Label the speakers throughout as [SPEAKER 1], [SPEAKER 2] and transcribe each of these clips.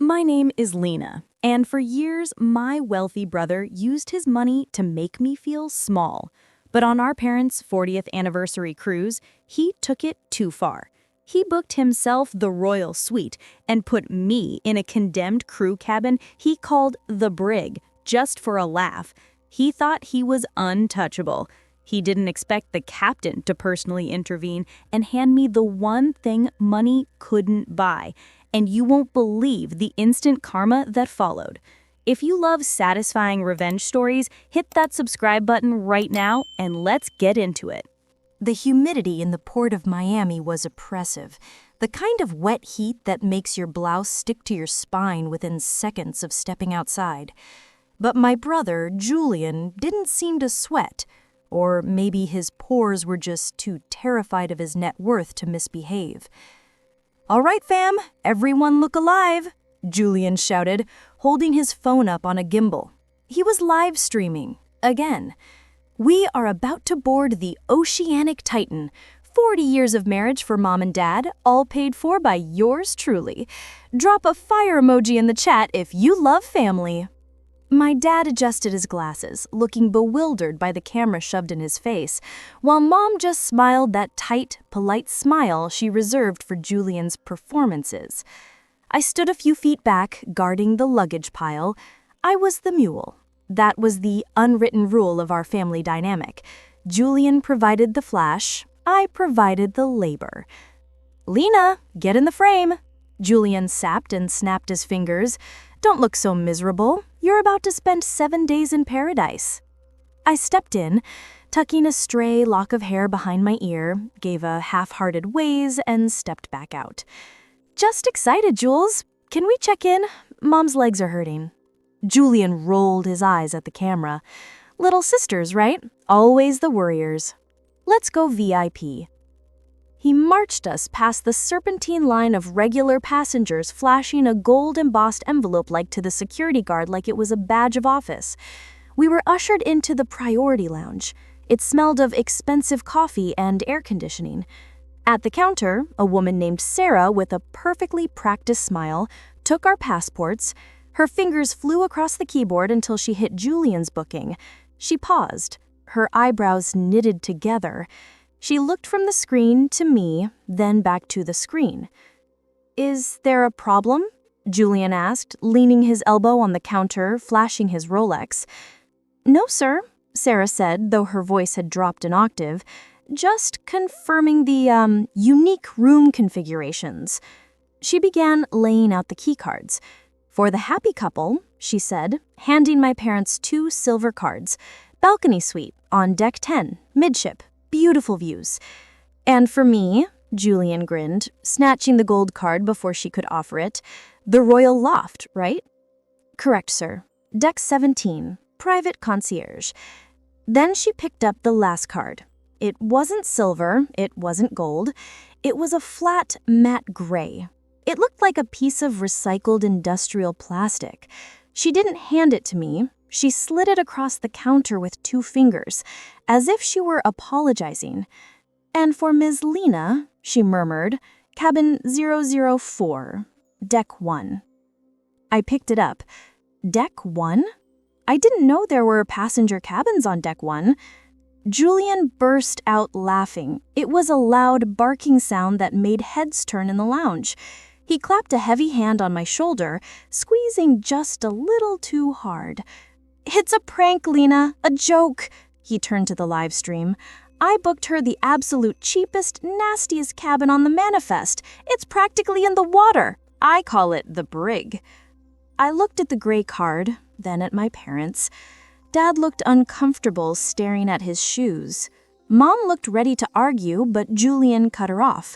[SPEAKER 1] My name is Lena, and for years, my wealthy brother used his money to make me feel small. But on our parents' 40th anniversary cruise, he took it too far. He booked himself the Royal Suite and put me in a condemned crew cabin he called the Brig, just for a laugh. He thought he was untouchable. He didn't expect the captain to personally intervene and hand me the one thing money couldn't buy. And you won't believe the instant karma that followed. If you love satisfying revenge stories, hit that subscribe button right now and let's get into it.
[SPEAKER 2] The humidity in the port of Miami was oppressive, the kind of wet heat that makes your blouse stick to your spine within seconds of stepping outside. But my brother, Julian, didn't seem to sweat, or maybe his pores were just too terrified of his net worth to misbehave. "All right, fam, everyone look alive," Julian shouted, holding his phone up on a gimbal. He was live streaming, again. "We are about to board the Oceanic Titan. 40 years of marriage for mom and dad, all paid for by yours truly. Drop a fire emoji in the chat if you love family." My dad adjusted his glasses, looking bewildered by the camera shoved in his face, while Mom just smiled that tight, polite smile she reserved for Julian's performances. I stood a few feet back, guarding the luggage pile. I was the mule. That was the unwritten rule of our family dynamic. Julian provided the flash, I provided the labor. "Lena, get in the frame." Julian sapped and snapped his fingers. "Don't look so miserable. You're about to spend 7 days in paradise." I stepped in, tucking a stray lock of hair behind my ear, gave a half-hearted ways, and stepped back out. "Just excited, Jules. Can we check in? Mom's legs are hurting." Julian rolled his eyes at the camera. "Little sisters, right? Always the worriers. Let's go VIP." He marched us past the serpentine line of regular passengers, flashing a gold-embossed envelope to the security guard like it was a badge of office. We were ushered into the priority lounge. It smelled of expensive coffee and air conditioning. At the counter, a woman named Sarah with a perfectly practiced smile took our passports. Her fingers flew across the keyboard until she hit Julian's booking. She paused, her eyebrows knitted together. She looked from the screen to me, then back to the screen. "Is there a problem?" Julian asked, leaning his elbow on the counter, flashing his Rolex. "No, sir," Sarah said, though her voice had dropped an octave. "Just confirming the unique room configurations." She began laying out the keycards. "For the happy couple," she said, handing my parents 2 silver cards. "Balcony suite on deck 10, midship. Beautiful views." "And for me," Julian grinned, snatching the gold card before she could offer it, "the Royal Loft, right?" "Correct, sir. Deck 17, private concierge." Then she picked up the last card. It wasn't silver, it wasn't gold. It was a flat, matte gray. It looked like a piece of recycled industrial plastic. She didn't hand it to me. She slid it across the counter with 2 fingers, as if she were apologizing. "And for Ms. Lena," she murmured, "cabin 004, deck 1. I picked it up. Deck 1? I didn't know there were passenger cabins on deck 1. Julian burst out laughing. It was a loud, barking sound that made heads turn in the lounge. He clapped a heavy hand on my shoulder, squeezing just a little too hard. "It's a prank, Lena, a joke." He turned to the live stream. "I booked her the absolute cheapest, nastiest cabin on the manifest. It's practically in the water. I call it the Brig." I looked at the gray card, then at my parents. Dad looked uncomfortable, staring at his shoes. Mom looked ready to argue, but Julian cut her off.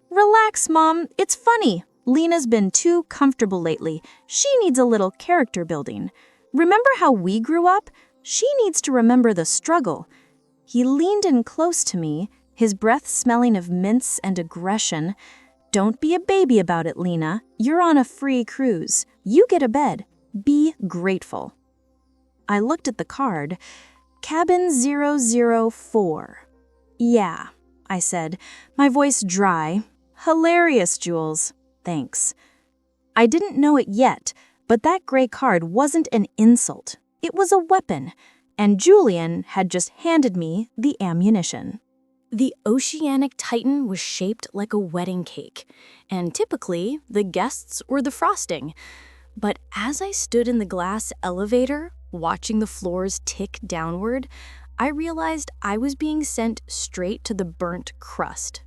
[SPEAKER 2] "Relax, Mom. It's funny. Lena's been too comfortable lately. She needs a little character building. Remember how we grew up? She needs to remember the struggle." He leaned in close to me, his breath smelling of mints and aggression. "Don't be a baby about it, Lena. You're on a free cruise. You get a bed. Be grateful." I looked at the card. "Cabin 004. "Yeah," I said, my voice dry. "Hilarious, Jules. Thanks."
[SPEAKER 1] I didn't know it yet, but that gray card wasn't an insult. It was a weapon, and Julian had just handed me the ammunition. The Oceanic Titan was shaped like a wedding cake, and typically, the guests were the frosting. But as I stood in the glass elevator, watching the floors tick downward, I realized I was being sent straight to the burnt crust.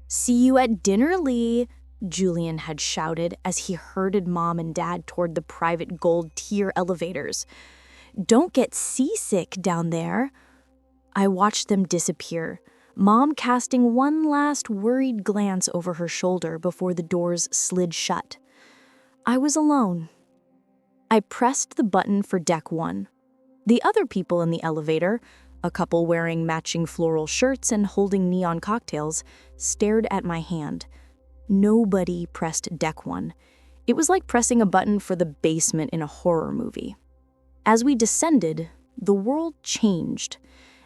[SPEAKER 1] "See you at dinner, Lee," Julian had shouted as he herded Mom and Dad toward the private gold tier elevators. "Don't get seasick down there." I watched them disappear, Mom casting one last worried glance over her shoulder before the doors slid shut. I was alone. I pressed the button for deck 1. The other people in the elevator, a couple wearing matching floral shirts and holding neon cocktails, stared at my hand. Nobody pressed deck 1. It was like pressing a button for the basement in a horror movie. As we descended, the world changed.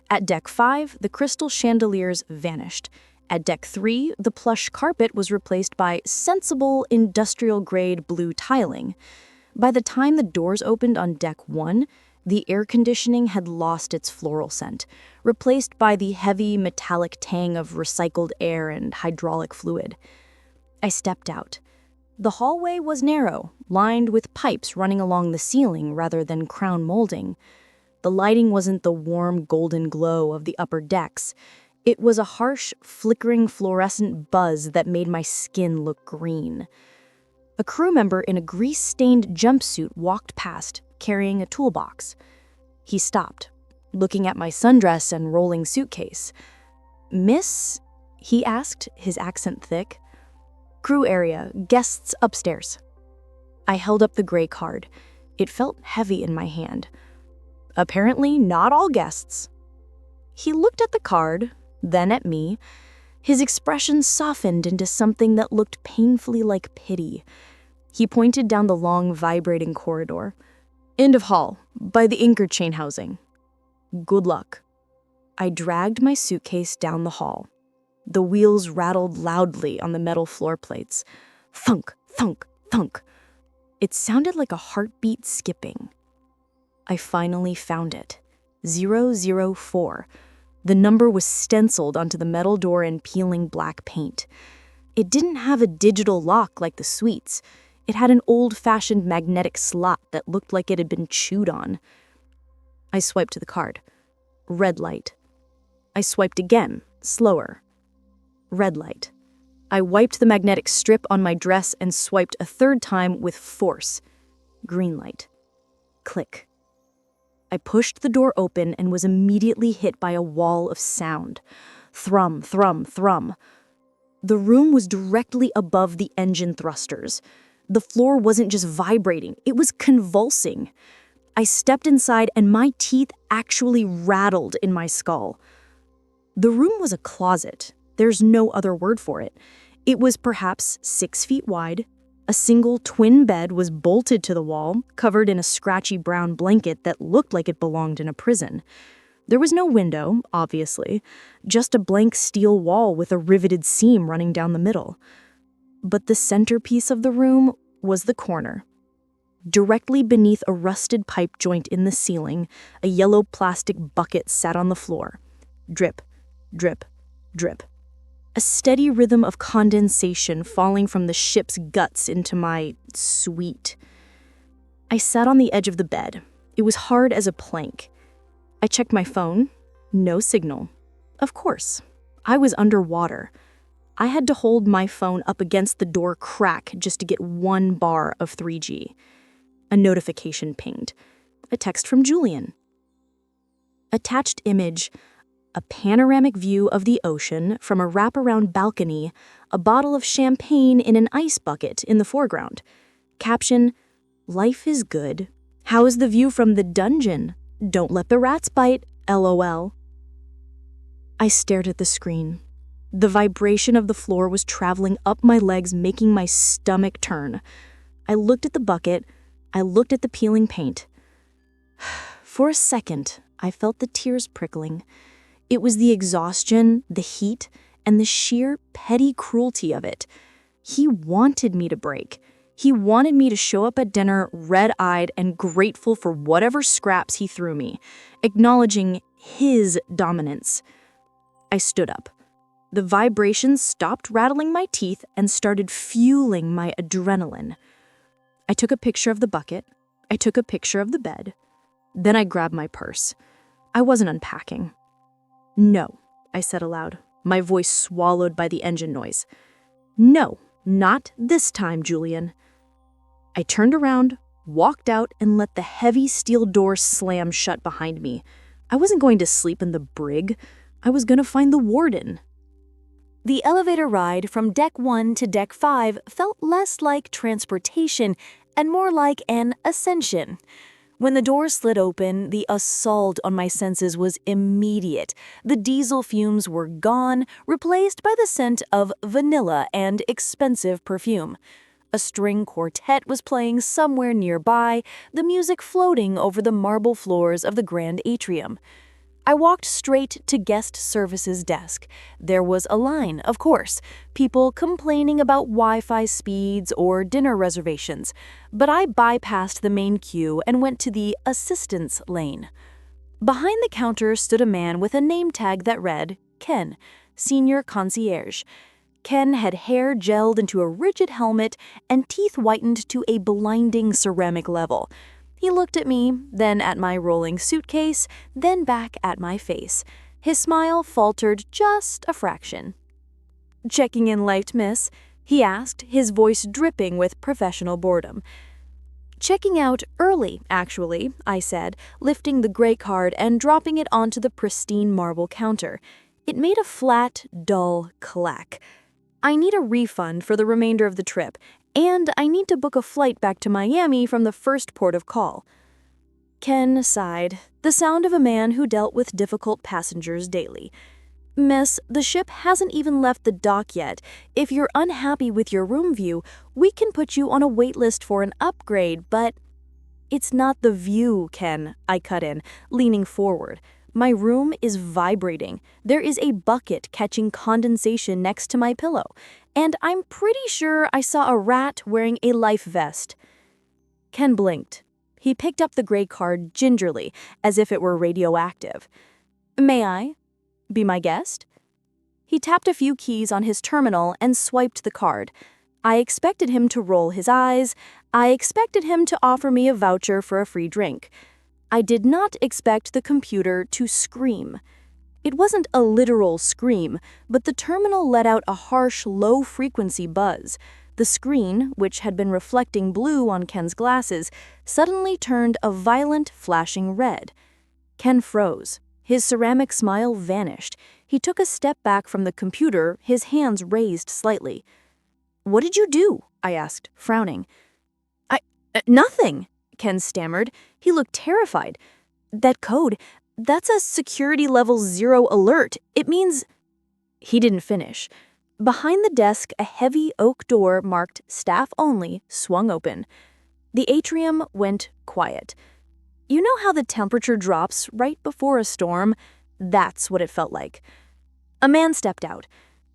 [SPEAKER 1] At deck 5, the crystal chandeliers vanished. At deck 3, the plush carpet was replaced by sensible, industrial-grade blue tiling. By the time the doors opened on deck 1, the air conditioning had lost its floral scent, replaced by the heavy, metallic tang of recycled air and hydraulic fluid. I stepped out. The hallway was narrow, lined with pipes running along the ceiling rather than crown molding. The lighting wasn't the warm golden glow of the upper decks. It was a harsh, flickering fluorescent buzz that made my skin look green. A crew member in a grease-stained jumpsuit walked past, carrying a toolbox. He stopped, looking at my sundress and rolling suitcase. "Miss?" he asked, his accent thick. "Crew area, guests upstairs." I held up the gray card. It felt heavy in my hand. "Apparently not all guests." He looked at the card, then at me. His expression softened into something that looked painfully like pity. He pointed down the long, vibrating corridor. "End of hall, by the anchor chain housing. Good luck." I dragged my suitcase down the hall. The wheels rattled loudly on the metal floor plates. Thunk, thunk, thunk. It sounded like a heartbeat skipping. I finally found it. 004. The number was stenciled onto the metal door in peeling black paint. It didn't have a digital lock like the suites. It had an old-fashioned magnetic slot that looked like it had been chewed on. I swiped to the card. Red light. I swiped again, slower. Red light. I wiped the magnetic strip on my dress and swiped a third time with force. Green light. Click. I pushed the door open and was immediately hit by a wall of sound. Thrum, thrum, thrum. The room was directly above the engine thrusters. The floor wasn't just vibrating, it was convulsing. I stepped inside and my teeth actually rattled in my skull. The room was a closet. There's no other word for it. It was perhaps 6 feet wide. A single twin bed was bolted to the wall, covered in a scratchy brown blanket that looked like it belonged in a prison. There was no window, obviously, just a blank steel wall with a riveted seam running down the middle. But the centerpiece of the room was the corner. Directly beneath a rusted pipe joint in the ceiling, a yellow plastic bucket sat on the floor. Drip, drip, drip. A steady rhythm of condensation falling from the ship's guts into my suite. I sat on the edge of the bed. It was hard as a plank. I checked my phone. No signal. Of course. I was underwater. I had to hold my phone up against the door crack just to get 1 bar of 3G. A notification pinged. A text from Julian. Attached image. A panoramic view of the ocean from a wraparound balcony, a bottle of champagne in an ice bucket in the foreground. Caption, "Life is good. How is the view from the dungeon? Don't let the rats bite, LOL." I stared at the screen. The vibration of the floor was traveling up my legs, making my stomach turn. I looked at the bucket. I looked at the peeling paint. For a second, I felt the tears prickling. It was the exhaustion, the heat, and the sheer petty cruelty of it. He wanted me to break. He wanted me to show up at dinner red-eyed and grateful for whatever scraps he threw me, acknowledging his dominance. I stood up. The vibrations stopped rattling my teeth and started fueling my adrenaline. I took a picture of the bucket. I took a picture of the bed. Then I grabbed my purse. I wasn't unpacking. "No," I said aloud, my voice swallowed by the engine noise. "No, not this time, Julian." I turned around, walked out, and let the heavy steel door slam shut behind me. I wasn't going to sleep in the Brig. I was going to find the warden. The elevator ride from Deck 1 to Deck 5 felt less like transportation and more like an ascension. When the door slid open, the assault on my senses was immediate. The diesel fumes were gone, replaced by the scent of vanilla and expensive perfume. A string quartet was playing somewhere nearby, the music floating over the marble floors of the grand atrium. I walked straight to guest services desk. There was a line, of course, people complaining about Wi-Fi speeds or dinner reservations, but I bypassed the main queue and went to the assistance lane. Behind the counter stood a man with a name tag that read, Ken, Senior Concierge. Ken had hair gelled into a rigid helmet and teeth whitened to a blinding ceramic level. He looked at me, then at my rolling suitcase, then back at my face. His smile faltered just a fraction. "Checking in late, miss?" he asked, his voice dripping with professional boredom. "Checking out early, actually," I said, lifting the gray card and dropping it onto the pristine marble counter. It made a flat, dull clack. "I need a refund for the remainder of the trip, and I need to book a flight back to Miami from the first port of call." Ken sighed, the sound of a man who dealt with difficult passengers daily. "Miss, the ship hasn't even left the dock yet. If you're unhappy with your room view, we can put you on a wait list for an upgrade, but—" "It's not the view, Ken," I cut in, leaning forward. "My room is vibrating. There is a bucket catching condensation next to my pillow, and I'm pretty sure I saw a rat wearing a life vest." Ken blinked. He picked up the gray card gingerly, as if it were radioactive. "May I be my guest?" He tapped a few keys on his terminal and swiped the card. I expected him to roll his eyes. I expected him to offer me a voucher for a free drink. I did not expect the computer to scream. It wasn't a literal scream, but the terminal let out a harsh, low-frequency buzz. The screen, which had been reflecting blue on Ken's glasses, suddenly turned a violent, flashing red. Ken froze. His ceramic smile vanished. He took a step back from the computer, his hands raised slightly. "What did you do?" I asked, frowning. Nothing," Ken stammered. He looked terrified. "That code, that's a security level 0 alert. It means—" He didn't finish. Behind the desk, a heavy oak door marked Staff Only swung open. The atrium went quiet. You know how the temperature drops right before a storm? That's what it felt like. A man stepped out.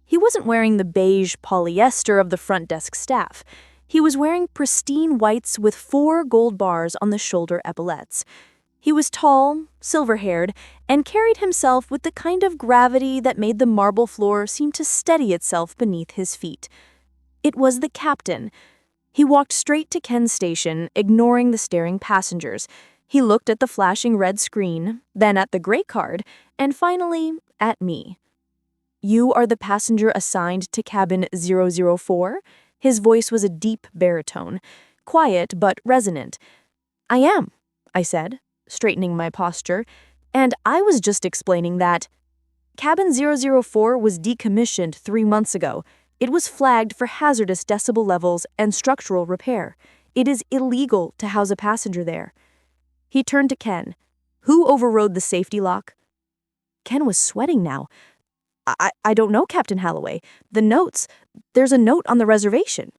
[SPEAKER 1] He wasn't wearing the beige polyester of the front desk staff. He was wearing pristine whites with 4 gold bars on the shoulder epaulettes. He was tall, silver-haired, and carried himself with the kind of gravity that made the marble floor seem to steady itself beneath his feet. It was the captain. He walked straight to Ken's station, ignoring the staring passengers. He looked at the flashing red screen, then at the gray card, and finally at me. "You are the passenger assigned to cabin 004? His voice was a deep baritone, quiet but resonant. "I am," I said, straightening my posture, "and I was just explaining that cabin 004 was decommissioned 3 months ago. It was flagged for hazardous decibel levels and structural repair. It is illegal to house a passenger there." He turned to Ken. "Who overrode the safety lock?" Ken was sweating now. I don't know, Captain Halloway. The notes, there's a note on the reservation."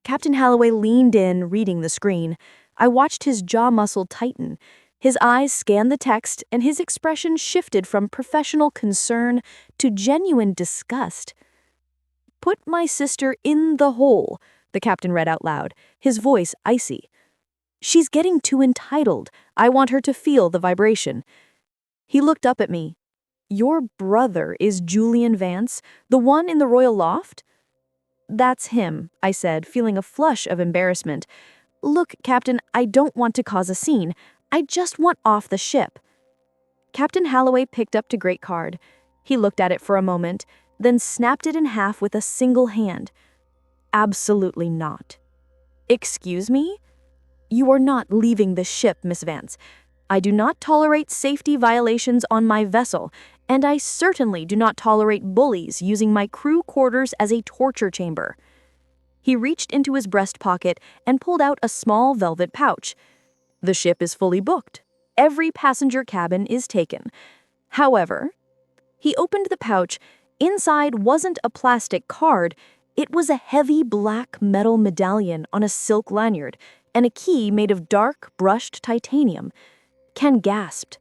[SPEAKER 1] Captain Halloway leaned in, reading the screen. I watched his jaw muscle tighten. His eyes scanned the text, and his expression shifted from professional concern to genuine disgust. "Put my sister in the hole," the captain read out loud, his voice icy. "She's getting too entitled. I want her to feel the vibration." He looked up at me. "Your brother is Julian Vance, the one in the Royal Loft?" "That's him," I said, feeling a flush of embarrassment. "Look, Captain, I don't want to cause a scene. I just want off the ship." Captain Halloway picked up the great card. He looked at it for a moment, then snapped it in half with a single hand. "Absolutely not." "Excuse me?" "You are not leaving the ship, Miss Vance. I do not tolerate safety violations on my vessel, and I certainly do not tolerate bullies using my crew quarters as a torture chamber." He reached into his breast pocket and pulled out a small velvet pouch. "The ship is fully booked. Every passenger cabin is taken. However," he opened the pouch. Inside wasn't a plastic card. It was a heavy black metal medallion on a silk lanyard and a key made of dark, brushed titanium. Ken gasped.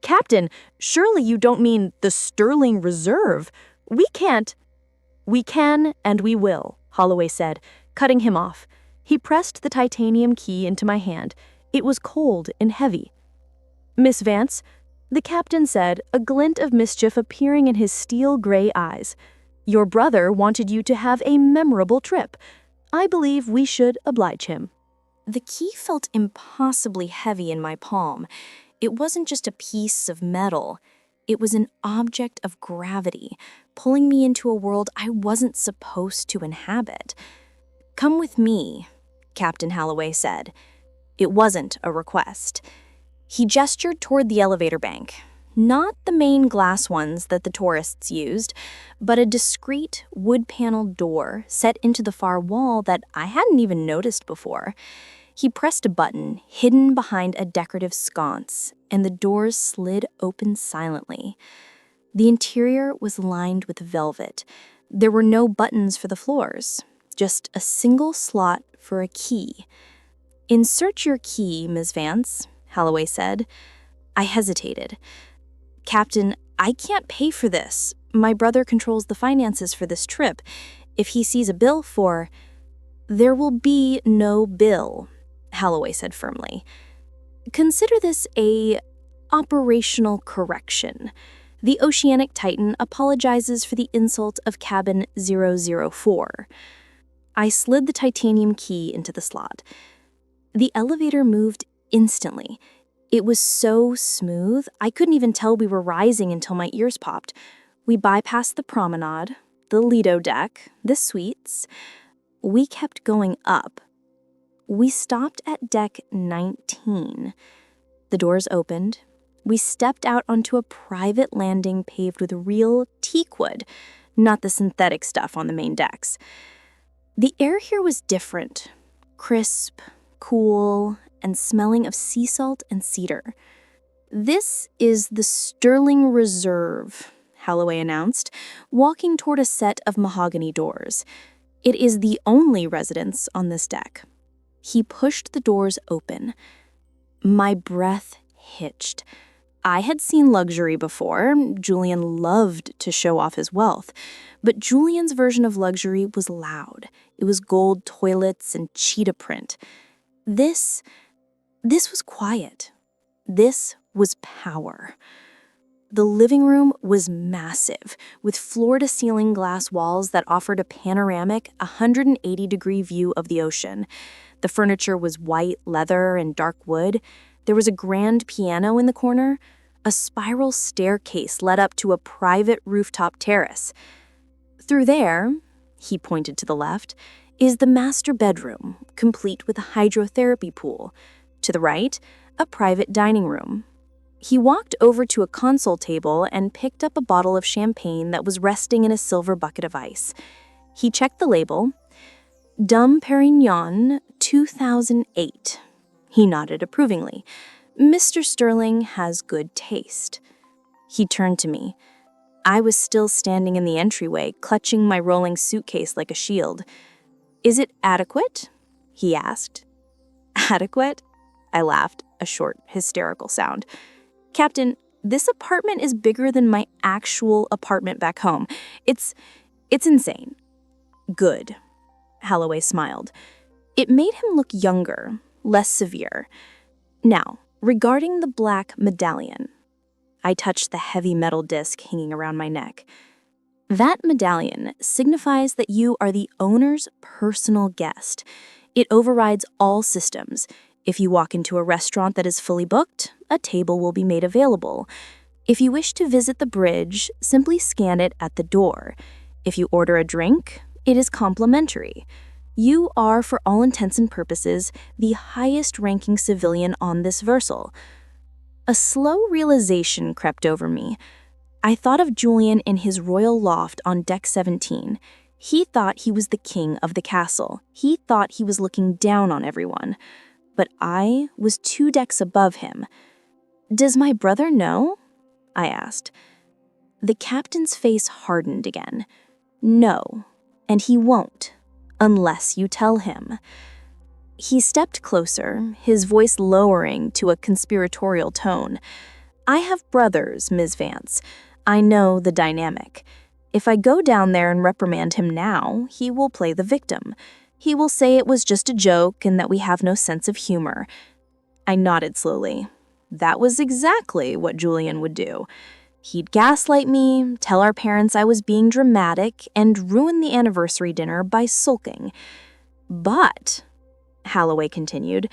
[SPEAKER 1] "Captain, surely you don't mean the Sterling Reserve? We can't." "We can and we will," Holloway said, cutting him off. He pressed the titanium key into my hand. It was cold and heavy. "Miss Vance," the captain said, a glint of mischief appearing in his steel-gray eyes, "your brother wanted you to have a memorable trip. I believe we should oblige him."
[SPEAKER 2] The key felt impossibly heavy in my palm. It wasn't just a piece of metal. It was an object of gravity, pulling me into a world I wasn't supposed to inhabit. "Come with me," Captain Halloway said. It wasn't a request. He gestured toward the elevator bank. Not the main glass ones that the tourists used, but a discreet wood-paneled door set into the far wall that I hadn't even noticed before. He pressed a button hidden behind a decorative sconce, and the doors slid open silently. The interior was lined with velvet. There were no buttons for the floors, just a single slot for a key. "Insert your key, Ms. Vance," Halloway said. I hesitated. "Captain, I can't pay for this. My brother controls the finances for this trip. If he sees a bill for—" "There will be no bill," Halloway said firmly. "Consider this a operational correction. The Oceanic Titan apologizes for the insult of cabin 004. I slid the titanium key into the slot. The elevator moved instantly. It was so smooth, I couldn't even tell we were rising until my ears popped. We bypassed the promenade, the Lido deck, the suites. We kept going up. We stopped at deck 19. The doors opened. We stepped out onto a private landing paved with real teakwood, not the synthetic stuff on the main decks. The air here was different, crisp, cool, and smelling of sea salt and cedar. "This is the Sterling Reserve," Halloway announced, walking toward a set of mahogany doors. "It is the only residence on this deck." He pushed the doors open. My breath hitched. I had seen luxury before. Julian loved to show off his wealth. But Julian's version of luxury was loud. It was gold toilets and cheetah print. This was quiet. This was power. The living room was massive, with floor-to-ceiling glass walls that offered a panoramic 180-degree view of the ocean. The furniture was white leather and dark wood. There was a grand piano in the corner. A spiral staircase led up to a private rooftop terrace. Through there, he pointed to the left, is the master bedroom, complete with a hydrotherapy pool. To the right, a private dining room. He walked over to a console table and picked up a bottle of champagne that was resting in a silver bucket of ice. He checked the label. Dom Perignon, 2008. He nodded approvingly. "Mr. Sterling has good taste." He turned to me. I was still standing in the entryway, clutching my rolling suitcase like a shield. "Is it adequate?" he asked. "Adequate?" I laughed, a short, hysterical sound. "Captain, this apartment is bigger than my actual apartment back home. It's insane." "Good."
[SPEAKER 1] Halloway smiled. It made him look younger, less severe. Now, regarding the black medallion. I touched the heavy metal disc hanging around my neck. That medallion signifies that you are the owner's personal guest. It overrides all systems. If you walk into a restaurant that is fully booked, a table will be made available. If you wish to visit the bridge, simply scan it at the door. If you order a drink, it is complimentary. You are, for all intents and purposes, the highest-ranking civilian on this vessel. A slow realization crept over me. I thought of Julian in his royal loft on deck 17. He thought he was the king of the castle. He thought he was looking down on everyone. But I was 2 decks above him. "Does my brother know?" I asked. The captain's face hardened again. "No, and he won't, unless you tell him." He stepped closer, his voice lowering to a conspiratorial tone. "I have brothers, Ms. Vance. I know the dynamic. If I go down there and reprimand him now, he will play the victim. He will say it was just a joke and that we have no sense of humor." I nodded slowly. That was exactly what Julian would do. He'd gaslight me, tell our parents I was being dramatic, and ruin the anniversary dinner by sulking. "But," Halloway continued,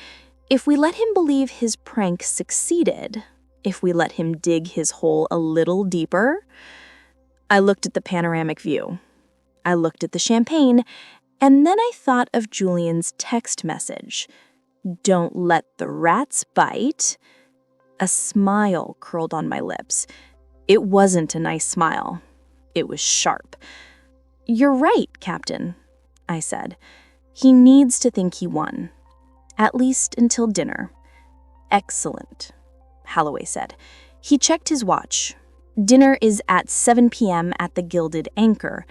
[SPEAKER 1] "if we let him believe his prank succeeded, if we let him dig his hole a little deeper." I looked at the panoramic view. I looked at the champagne, and then I thought of Julian's text message. "Don't let the rats bite." A smile curled on my lips. It wasn't a nice smile. It was sharp. "You're right, Captain," I said. "He needs to think he won. At least until dinner." "Excellent," Halloway said. He checked his watch. "Dinner is at 7 p.m. at the Gilded Anchor.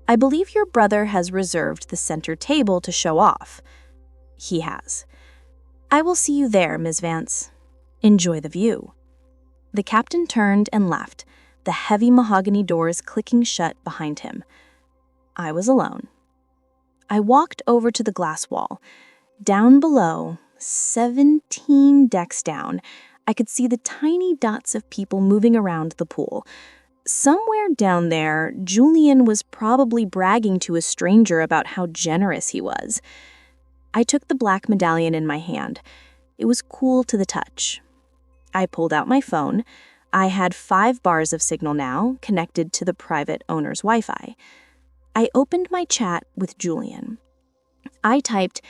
[SPEAKER 1] I believe your brother has reserved the center table to show off." "He has." "I will see you there, Ms. Vance. Enjoy the view." The captain turned and left, the heavy mahogany doors clicking shut behind him. I was alone. I walked over to the glass wall. Down below, 17 decks down, I could see the tiny dots of people moving around the pool. Somewhere down there, Julian was probably bragging to a stranger about how generous he was. I took the black medallion in my hand. It was cool to the touch. I pulled out my phone. I had 5 bars of signal now, connected to the private owner's Wi-Fi. I opened my chat with Julian. I typed,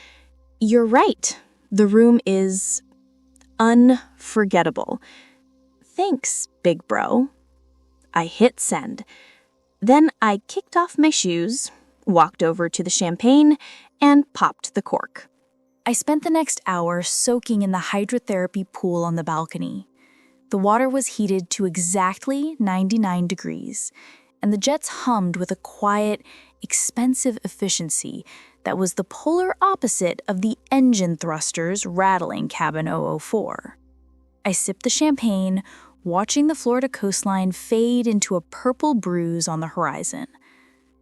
[SPEAKER 1] "You're right. The room is unforgettable. Thanks, big bro." I hit send. Then I kicked off my shoes, walked over to the champagne, and popped the cork. I spent the next hour soaking in the hydrotherapy pool on the balcony. The water was heated to exactly 99 degrees, and the jets hummed with a quiet, expensive efficiency that was the polar opposite of the engine thrusters rattling cabin 004. I sipped the champagne, watching the Florida coastline fade into a purple bruise on the horizon.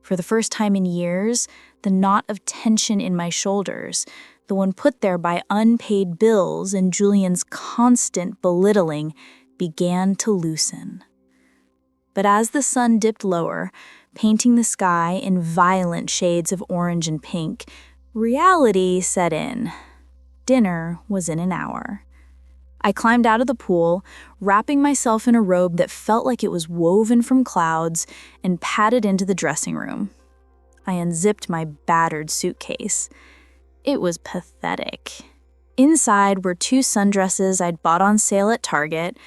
[SPEAKER 1] For the first time in years, the knot of tension in my shoulders, the one put there by unpaid bills and Julian's constant belittling, began to loosen. But as the sun dipped lower, painting the sky in violent shades of orange and pink, reality set in. Dinner was in an hour. I climbed out of the pool, wrapping myself in a robe that felt like it was woven from clouds, and padded into the dressing room. I unzipped my battered suitcase. It was pathetic. Inside were 2 sundresses I'd bought on sale at Target,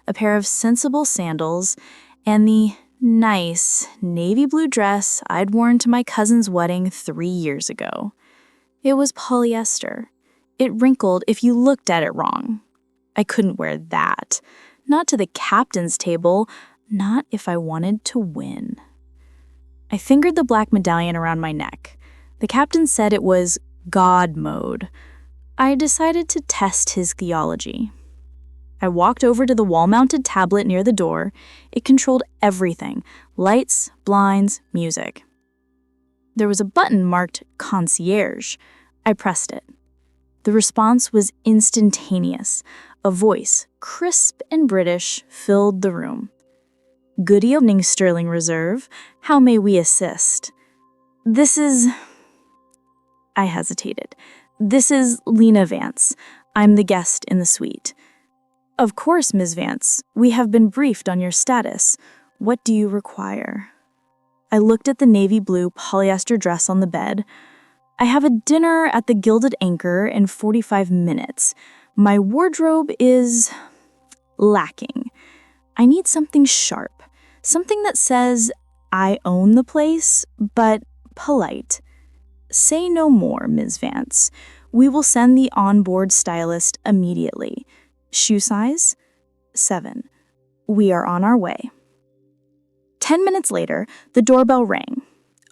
[SPEAKER 1] a pair of sensible sandals, and the nice navy blue dress I'd worn to my cousin's wedding 3 years ago. It was polyester. It wrinkled if you looked at it wrong. I couldn't wear that. Not to the captain's table, not if I wanted to win. I fingered the black medallion around my neck. The captain said it was God mode. I decided to test his theology. I walked over to the wall-mounted tablet near the door. It controlled everything: lights, blinds, music. There was a button marked Concierge. I pressed it. The response was instantaneous. A voice, crisp and British, filled the room. "Good evening, Sterling Reserve. How may we assist?" This is... I hesitated. "This is Lena Vance. I'm the guest in the suite." "Of course, Ms. Vance. We have been briefed on your status. What do you require?" I looked at the navy blue polyester dress on the bed. "I have a dinner at the Gilded Anchor in 45 minutes. My wardrobe is lacking. I need something sharp, something that says, 'I own the place,' but polite. Say no more, Ms. Vance. We will send the onboard stylist immediately. Shoe size? 7. We are on our way." 10 minutes later, the doorbell rang.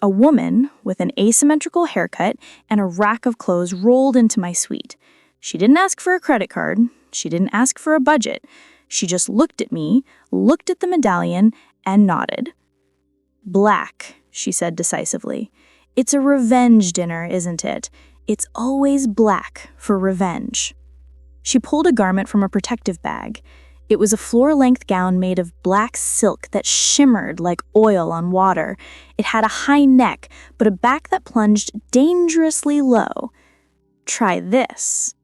[SPEAKER 1] A woman with an asymmetrical haircut and a rack of clothes rolled into my suite. She didn't ask for a credit card. She didn't ask for a budget. She just looked at me, looked at the medallion, and nodded. "Black," she said decisively. "It's a revenge dinner, isn't it? It's always black for revenge." She pulled a garment from a protective bag. It was a floor-length gown made of black silk that shimmered like oil on water. It had a high neck, but a back that plunged dangerously low. Try this.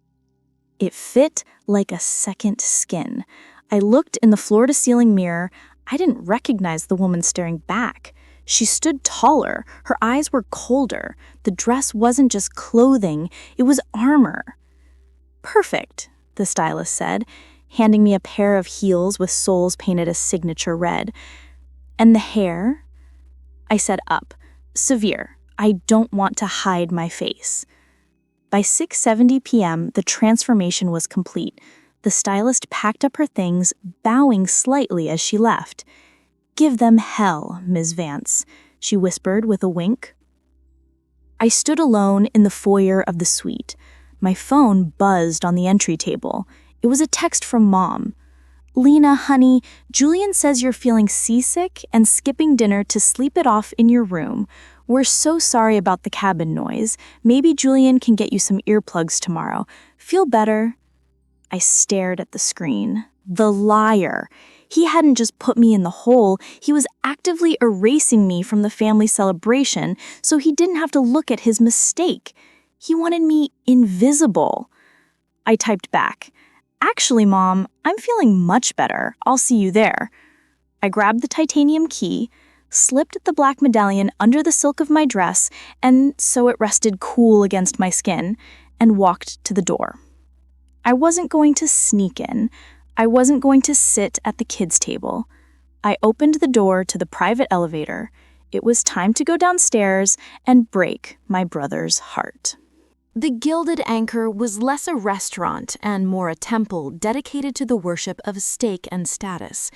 [SPEAKER 1] It fit like a second skin. I looked in the floor-to-ceiling mirror. I didn't recognize the woman staring back. She stood taller. Her eyes were colder. The dress wasn't just clothing, it was armor. "Perfect," the stylist said, handing me a pair of heels with soles painted a signature red. "And the hair?" I said up. "Severe. I don't want to hide my face." By 6:70 p.m., the transformation was complete. The stylist packed up her things, bowing slightly as she left. "Give them hell, Ms. Vance," she whispered with a wink. I stood alone in the foyer of the suite. My phone buzzed on the entry table. It was a text from Mom. "Lena, honey, Julian says you're feeling seasick and skipping dinner to sleep it off in your room. We're so sorry about the cabin noise. Maybe Julian can get you some earplugs tomorrow. Feel better?" I stared at the screen. The liar. He hadn't just put me in the hole, he was actively erasing me from the family celebration so he didn't have to look at his mistake. He wanted me invisible. I typed back, "Actually, Mom, I'm feeling much better. I'll see you there." I grabbed the titanium key, slipped the black medallion under the silk of my dress, and so it rested cool against my skin, and walked to the door. I wasn't going to sneak in. I wasn't going to sit at the kids' table. I opened the door to the private elevator. It was time to go downstairs and break my brother's heart.
[SPEAKER 2] The Gilded Anchor was less a restaurant and more a temple dedicated to the worship of stake and status.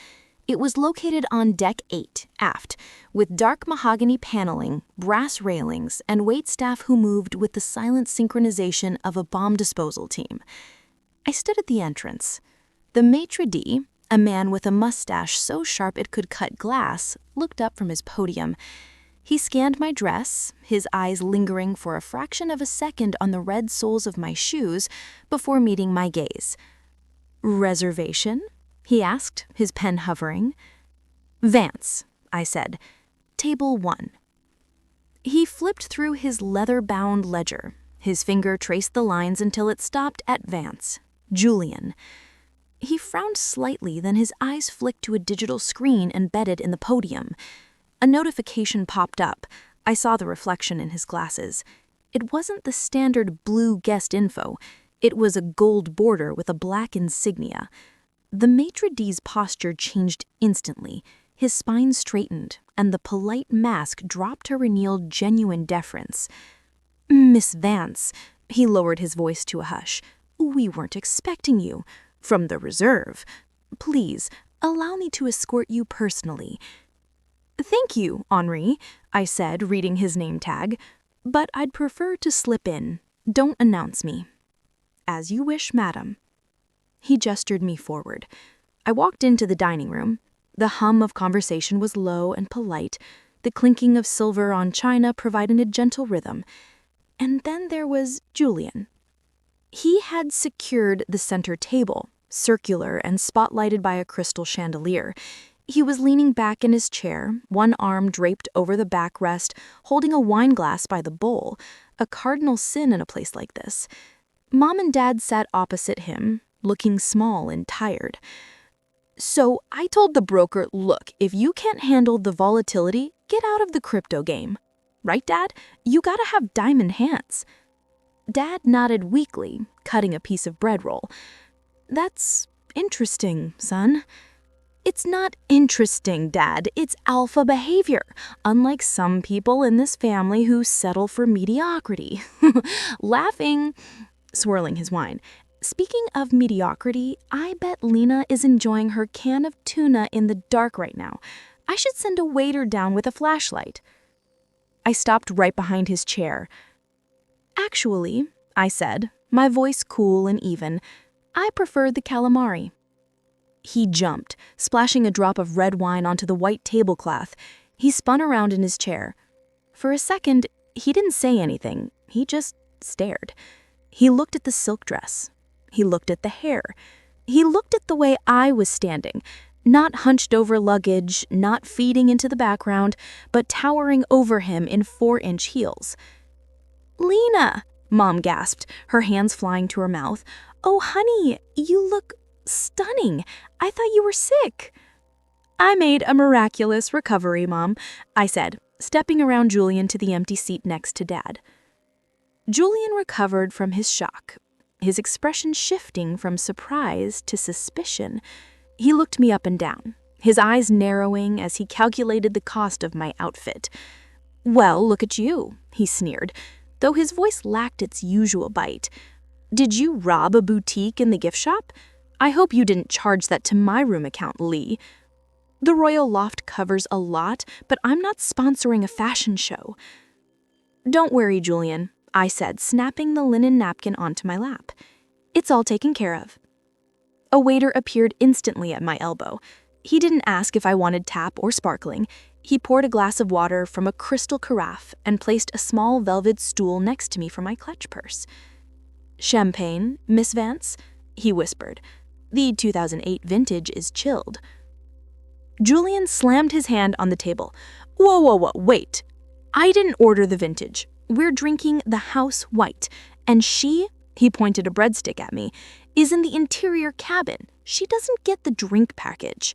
[SPEAKER 2] It was located on Deck 8, aft, with dark mahogany paneling, brass railings, and waitstaff who moved with the silent synchronization of a bomb disposal team. I stood at the entrance. The maitre d', a man with a mustache so sharp it could cut glass, looked up from his podium. He scanned my dress, his eyes lingering for a fraction of a second on the red soles of my shoes before meeting my gaze. "Reservation?" he asked, his pen hovering. "Vance," I said. "Table 1. He flipped through his leather-bound ledger. His finger traced the lines until it stopped at Vance. Julian. He frowned slightly, then his eyes flicked to a digital screen embedded in the podium. A notification popped up. I saw the reflection in his glasses. It wasn't the standard blue guest info. It was a gold border with a black insignia. The maitre d's posture changed instantly. His spine straightened, and the polite mask dropped to reveal genuine deference. "Miss Vance," he lowered his voice to a hush, "we weren't expecting you. From the reserve. Please, allow me to escort you personally." "Thank you, Henri," I said, reading his name tag, "but I'd prefer to slip in. Don't announce me." "As you wish, madam." He gestured me forward. I walked into the dining room. The hum of conversation was low and polite.
[SPEAKER 1] the clinking of silver on china providing a gentle rhythm. And then there was Julian. He had secured the center table, circular and spotlighted by a crystal chandelier. He was leaning back in his chair, one arm draped over the backrest, holding a wine glass by the bowl, a cardinal sin in a place like this. Mom and Dad sat opposite him, looking small and tired. So I told the broker, look, if you can't handle the volatility, get out of the crypto game. Right, Dad? You gotta have diamond hands. Dad nodded weakly, cutting a piece of bread roll. That's interesting, son. It's not interesting, Dad. It's alpha behavior, unlike some people in this family who settle for mediocrity. Laughing, swirling his wine. Speaking of mediocrity, I bet Lena is enjoying her can of tuna in the dark right now. I should send a waiter down with a flashlight. I stopped right behind his chair. Actually, I said, my voice cool and even, I prefer the calamari. He jumped, splashing a drop of red wine onto the white tablecloth. He spun around in his chair. For a second, he didn't say anything. He just stared. He looked at the silk dress. He looked at the hair. He looked at the way I was standing, not hunched over luggage, not feeding into the background, but towering over him in 4-inch heels. Lena, Mom gasped, her hands flying to her mouth. Oh, honey, you look stunning. I thought you were sick. I made a miraculous recovery, Mom, I said, stepping around Julian to the empty seat next to Dad. Julian recovered from his shock, his expression shifting from surprise to suspicion. He looked me up and down, his eyes narrowing as he calculated the cost of my outfit. Well, look at you, he sneered, though his voice lacked its usual bite. Did you rob a boutique in the gift shop? I hope you didn't charge that to my room account, Lee. The Royal Loft covers a lot, but I'm not sponsoring a fashion show. Don't worry, Julian, I said, snapping the linen napkin onto my lap. It's all taken care of. A waiter appeared instantly at my elbow. He didn't ask if I wanted tap or sparkling. He poured a glass of water from a crystal carafe and placed a small velvet stool next to me for my clutch purse. Champagne, Miss Vance? He whispered. The 2008 vintage is chilled. Julian slammed his hand on the table. Whoa, wait. I didn't order the vintage. We're drinking the house white. And she, he pointed a breadstick at me, is in the interior cabin. She doesn't get the drink package.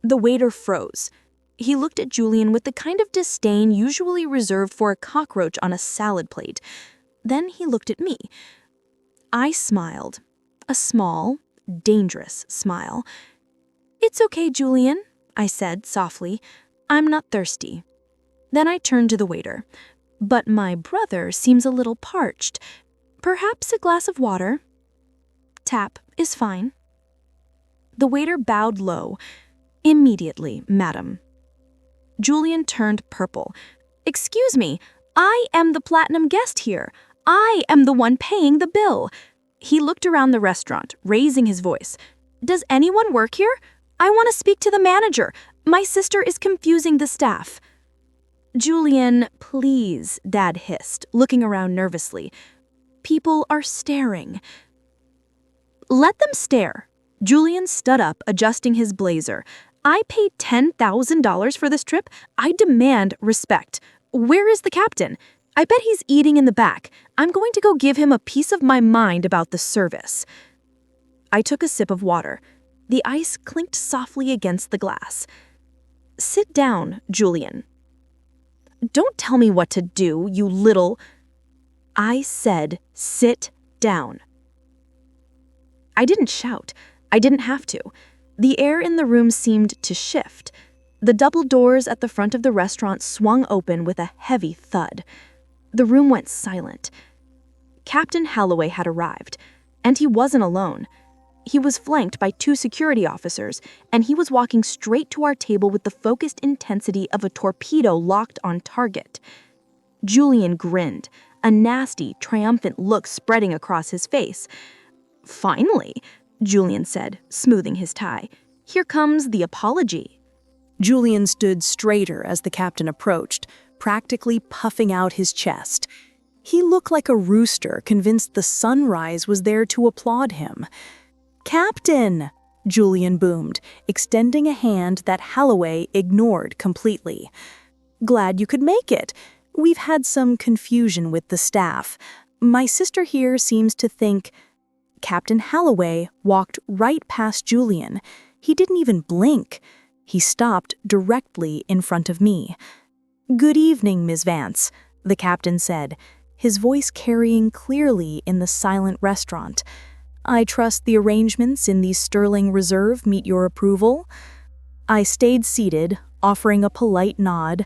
[SPEAKER 1] The waiter froze. He looked at Julian with the kind of disdain usually reserved for a cockroach on a salad plate. Then he looked at me. I smiled. A small, dangerous smile. It's okay, Julian, I said softly. I'm not thirsty. Then I turned to the waiter. But my brother seems a little parched. Perhaps a glass of water? Tap is fine. The waiter bowed low. Immediately, madam. Julian turned purple. Excuse me, I am the platinum guest here. I am the one paying the bill. He looked around the restaurant, raising his voice. Does anyone work here? I want to speak to the manager. My sister is confusing the staff. Julian, please, Dad hissed, looking around nervously. People are staring. Let them stare. Julian stood up, adjusting his blazer. I paid $10,000 for this trip. I demand respect. Where is the captain? I bet he's eating in the back. I'm going to go give him a piece of my mind about the service. I took a sip of water. The ice clinked softly against the glass. Sit down, Julian. Don't tell me what to do, you little... I said, sit down. I didn't shout. I didn't have to. The air in the room seemed to shift. The double doors at the front of the restaurant swung open with a heavy thud. The room went silent. Captain Halloway had arrived, and he wasn't alone. He was flanked by 2 security officers, and he was walking straight to our table with the focused intensity of a torpedo locked on target. Julian grinned, a nasty, triumphant look spreading across his face. Finally, Julian said, smoothing his tie. Here comes the apology.
[SPEAKER 3] Julian stood straighter as the captain approached, practically puffing out his chest. He looked like a rooster convinced the sunrise was there to applaud him. "Captain!" Julian boomed, extending a hand that Halloway ignored completely. "Glad you could make it. We've had some confusion with the staff. My sister here seems to think—" Captain Halloway walked right past Julian. He didn't even blink. He stopped directly in front of me. "Good evening, Ms. Vance," the captain said, his voice carrying clearly in the silent restaurant. "I trust the arrangements in the Sterling Reserve meet your approval." I stayed seated, offering a polite nod.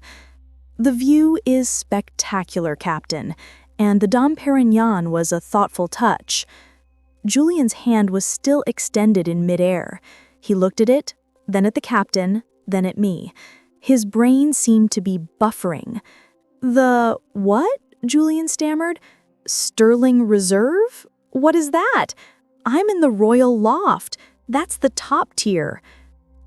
[SPEAKER 3] "The view is spectacular, Captain, and the Dom Perignon was a thoughtful touch." Julian's hand was still extended in midair. He looked at it, then at the captain, then at me. His brain seemed to be buffering. "The what?" Julian stammered. "Sterling Reserve? What is that? I'm in the Royal Loft. That's the top tier."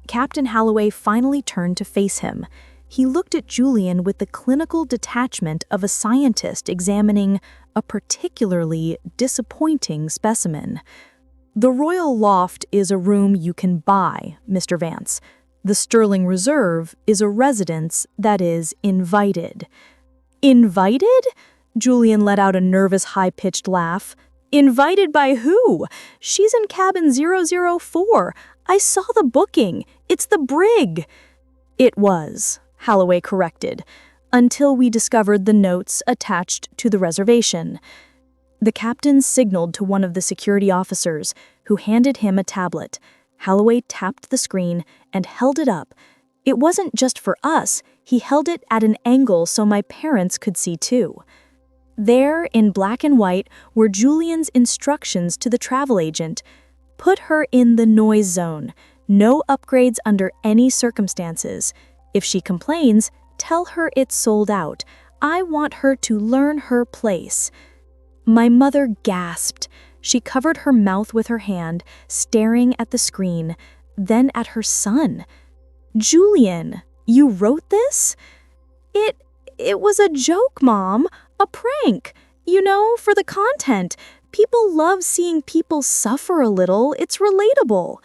[SPEAKER 3] Captain Halloway finally turned to face him. He looked at Julian with the clinical detachment of a scientist examining a particularly disappointing specimen. "The Royal Loft is a room you can buy, Mr. Vance. The Sterling Reserve is a residence that is invited." "Invited?" Julian let out a nervous, high-pitched laugh. "Invited by who? She's in cabin 004. I saw the booking. It's the Brig." "It was," Halloway corrected, "until we discovered the notes attached to the reservation." The captain signaled to one of the security officers, who handed him a tablet. Halloway tapped the screen and held it up. It wasn't just for us. He held it at an angle so my parents could see too. There, in black and white, were Julian's instructions to the travel agent. "Put her in the noise zone. No upgrades under any circumstances. If she complains, tell her it's sold out. I want her to learn her place." My mother gasped. She covered her mouth with her hand, staring at the screen, then at her son. "Julian, you wrote this?" It was a joke, Mom. A prank. You know, for the content. People love seeing people suffer a little. It's relatable."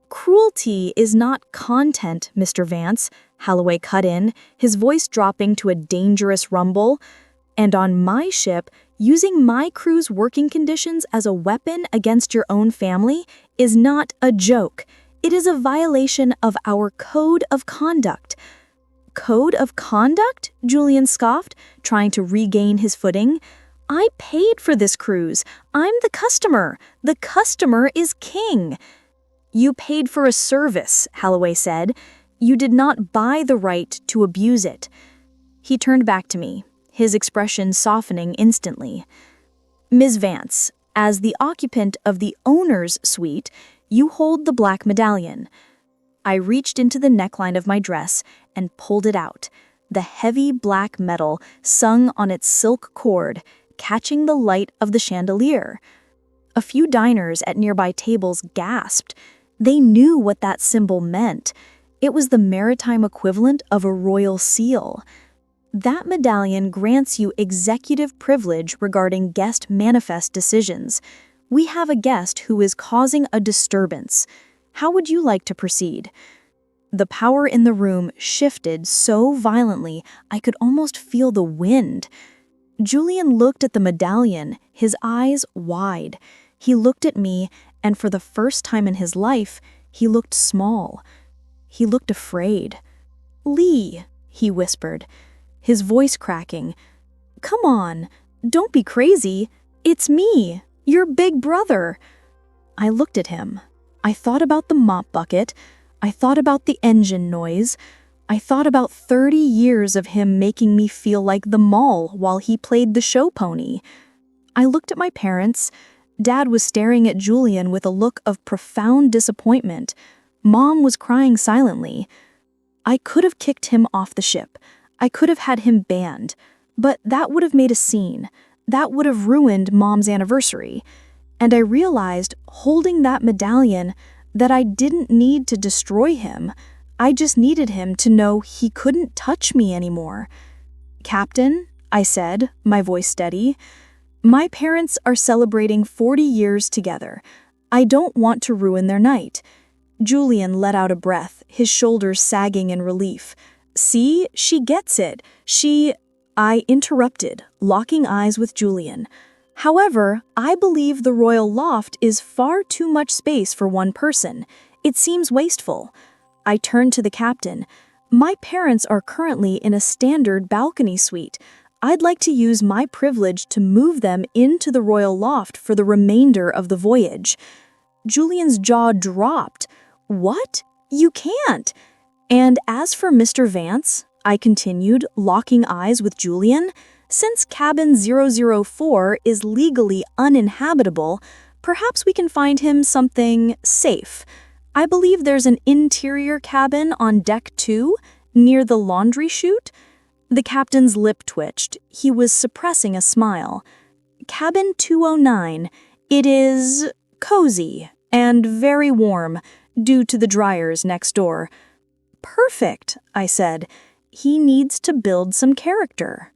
[SPEAKER 3] "Cruelty is not content, Mr. Vance," Halloway cut in, his voice dropping to a dangerous rumble. "And on my ship, using my crew's working conditions as a weapon against your own family is not a joke. It is a violation of our code of conduct." "Code of conduct?" Julian scoffed, trying to regain his footing. "I paid for this cruise. I'm the customer. The customer is king." "You paid for a service," Halloway said. "You did not buy the right to abuse it." He turned back to me, his expression softening instantly. "Ms. Vance, as the occupant of the owner's suite, you hold the black medallion." I reached into the neckline of my dress and pulled it out, the heavy black metal sung on its silk cord, catching the light of the chandelier. A few diners at nearby tables gasped. They knew what that symbol meant. It was the maritime equivalent of a royal seal. That medallion grants you executive privilege regarding guest manifest decisions. We have a guest who is causing a disturbance. How would you like to proceed? The power in the room shifted so violently I could almost feel the wind. Julian looked at the medallion, his eyes wide. He looked at me, and for the first time in his life, he looked small. He looked afraid. "Lee," he whispered, his voice cracking. "Come on, don't be crazy. It's me, your big brother." I looked at him. I thought about the mop bucket. I thought about the engine noise. I thought about 30 years of him making me feel like the mall while he played the show pony. I looked at my parents. Dad was staring at Julian with a look of profound disappointment. Mom was crying silently. I could have kicked him off the ship. I could have had him banned. But that would have made a scene. That would have ruined Mom's anniversary. And I realized, holding that medallion, that I didn't need to destroy him. I just needed him to know he couldn't touch me anymore. "Captain," I said, my voice steady, "my parents are celebrating 40 years together. I don't want to ruin their night." Julian let out a breath, his shoulders sagging in relief. "See, she gets it. I interrupted, locking eyes with Julian. "However, I believe the Royal Loft is far too much space for one person. It seems wasteful." I turned to the captain. "My parents are currently in a standard balcony suite. I'd like to use my privilege to move them into the Royal Loft for the remainder of the voyage." Julian's jaw dropped. "What? You can't." "And as for Mr. Vance," I continued, locking eyes with Julian, "since cabin 004 is legally uninhabitable, perhaps we can find him something safe. I believe there's an interior cabin on deck 2, near the laundry chute." The captain's lip twitched. He was suppressing a smile. "Cabin 209. It is cozy and very warm, due to the dryers next door." "Perfect," I said. "He needs to build some character."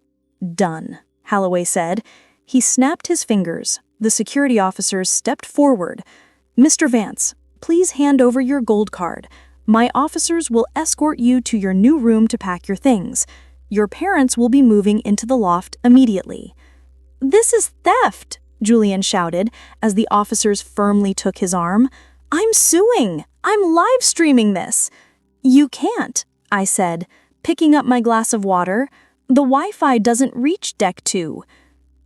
[SPEAKER 3] "Done," Halloway said. He snapped his fingers. The security officers stepped forward. "Mr. Vance, please hand over your gold card. My officers will escort you to your new room to pack your things. Your parents will be moving into the loft immediately." "This is theft," Julian shouted as the officers firmly took his arm. "I'm suing. I'm live streaming this." "You can't," I said, picking up my glass of water. "The Wi-Fi doesn't reach deck 2.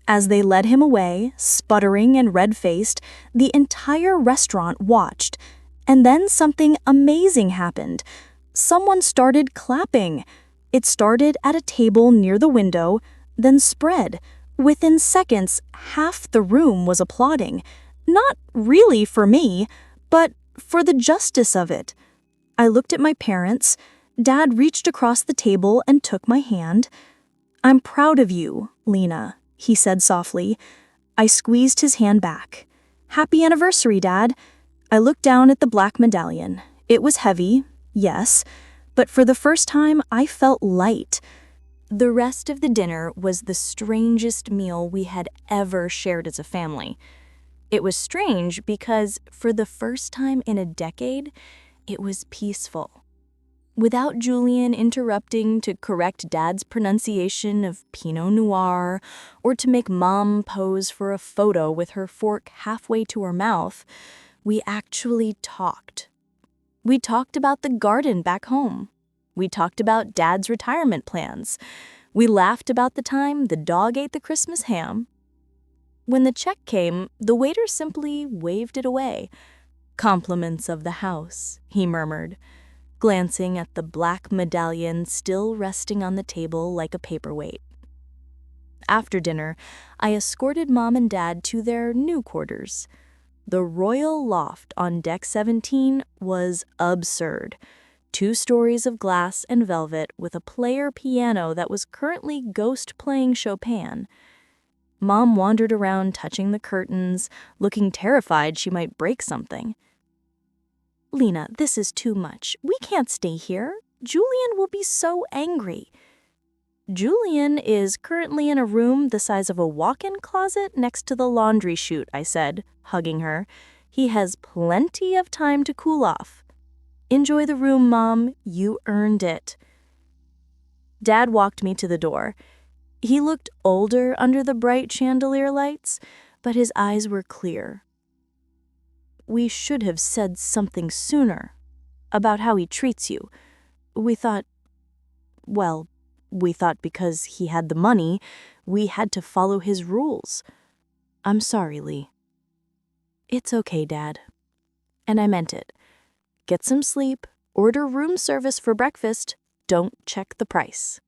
[SPEAKER 3] As they led him away, sputtering and red-faced, the entire restaurant watched. And then something amazing happened. Someone started clapping. It started at a table near the window, then spread. Within seconds, half the room was applauding. Not really for me, but for the justice of it. I looked at my parents. Dad reached across the table and took my hand. "I'm proud of you, Lena," he said softly. I squeezed his hand back. "Happy anniversary, Dad." I looked down at the black medallion. It was heavy, yes, but for the first time I felt light. The rest of the dinner was the strangest meal we had ever shared as a family. It was strange because, for the first time in a decade, it was peaceful. Without Julian interrupting to correct Dad's pronunciation of Pinot Noir or to make Mom pose for a photo with her fork halfway to her mouth, we actually talked. We talked about the garden back home. We talked about Dad's retirement plans. We laughed about the time the dog ate the Christmas ham. When the check came, the waiter simply waved it away. "Compliments of the house," he murmured, glancing at the black medallion still resting on the table like a paperweight. After dinner, I escorted Mom and Dad to their new quarters. The Royal Loft on deck 17 was absurd. 2 stories of glass and velvet with a player piano that was currently ghost playing Chopin. Mom wandered around touching the curtains, looking terrified she might break something. "Lena, this is too much. We can't stay here. Julian will be so angry." "Julian is currently in a room the size of a walk-in closet next to the laundry chute," I said, hugging her. "He has plenty of time to cool off." "Enjoy the room, Mom. You earned it." Dad walked me to the door. He looked older under the bright chandelier lights, but his eyes were clear. "We should have said something sooner about how he treats you. We thought because he had the money, we had to follow his rules. I'm sorry, Lee." "It's okay, Dad." And I meant it. Get some sleep, order room service for breakfast, don't check the price.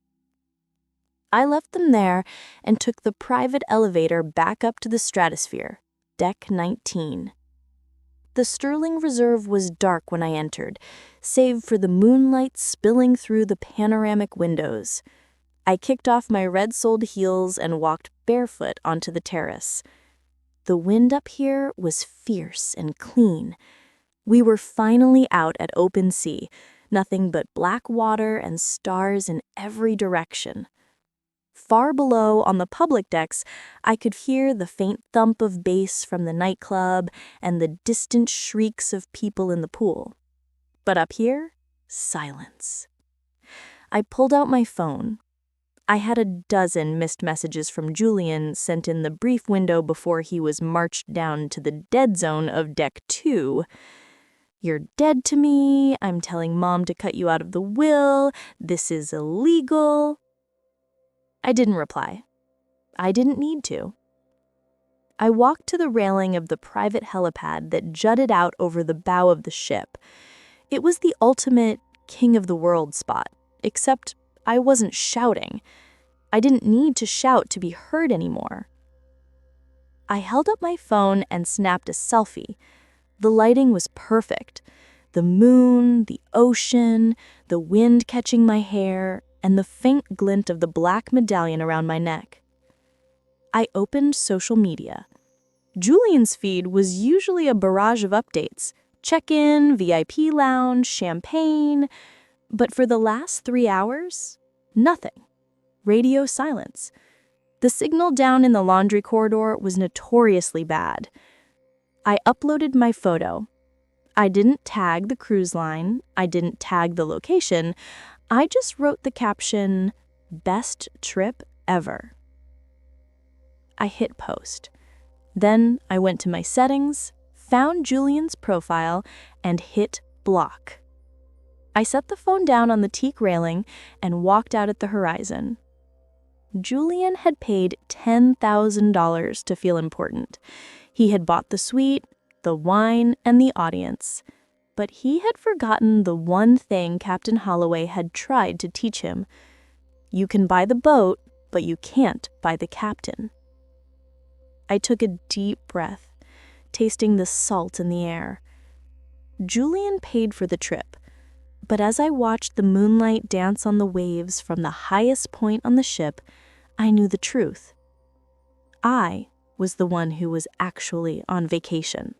[SPEAKER 3] I left them there and took the private elevator back up to the stratosphere, deck 19. The Sterling Reserve was dark when I entered, save for the moonlight spilling through the panoramic windows. I kicked off my red-soled heels and walked barefoot onto the terrace. The wind up here was fierce and clean. We were finally out at open sea,
[SPEAKER 1] nothing but black water and stars in every direction. Far below, on the public decks, I could hear the faint thump of bass from the nightclub and the distant shrieks of people in the pool. But up here, silence. I pulled out my phone. I had a dozen missed messages from Julian sent in the brief window before he was marched down to the dead zone of Deck 2. "You're dead to me. I'm telling Mom to cut you out of the will. This is illegal." I didn't reply. I didn't need to. I walked to the railing of the private helipad that jutted out over the bow of the ship. It was the ultimate king of the world spot, except I wasn't shouting. I didn't need to shout to be heard anymore. I held up my phone and snapped a selfie. The lighting was perfect. The moon, the ocean, the wind catching my hair, and the faint glint of the black medallion around my neck. I opened social media. Julian's feed was usually a barrage of updates: check-in, VIP lounge, champagne. But for the last 3 hours, nothing. Radio silence. The signal down in the laundry corridor was notoriously bad. I uploaded my photo. I didn't tag the cruise line. I didn't tag the location. I just wrote the caption, "Best trip ever." I hit post. Then I went to my settings, found Julian's profile, and hit block. I set the phone down on the teak railing and walked out at the horizon. Julian had paid $10,000 to feel important. He had bought the suite, the wine, and the audience. But he had forgotten the one thing Captain Halloway had tried to teach him. You can buy the boat, but you can't buy the captain. I took a deep breath, tasting the salt in the air. Julian paid for the trip, but as I watched the moonlight dance on the waves from the highest point on the ship, I knew the truth. I was the one who was actually on vacation.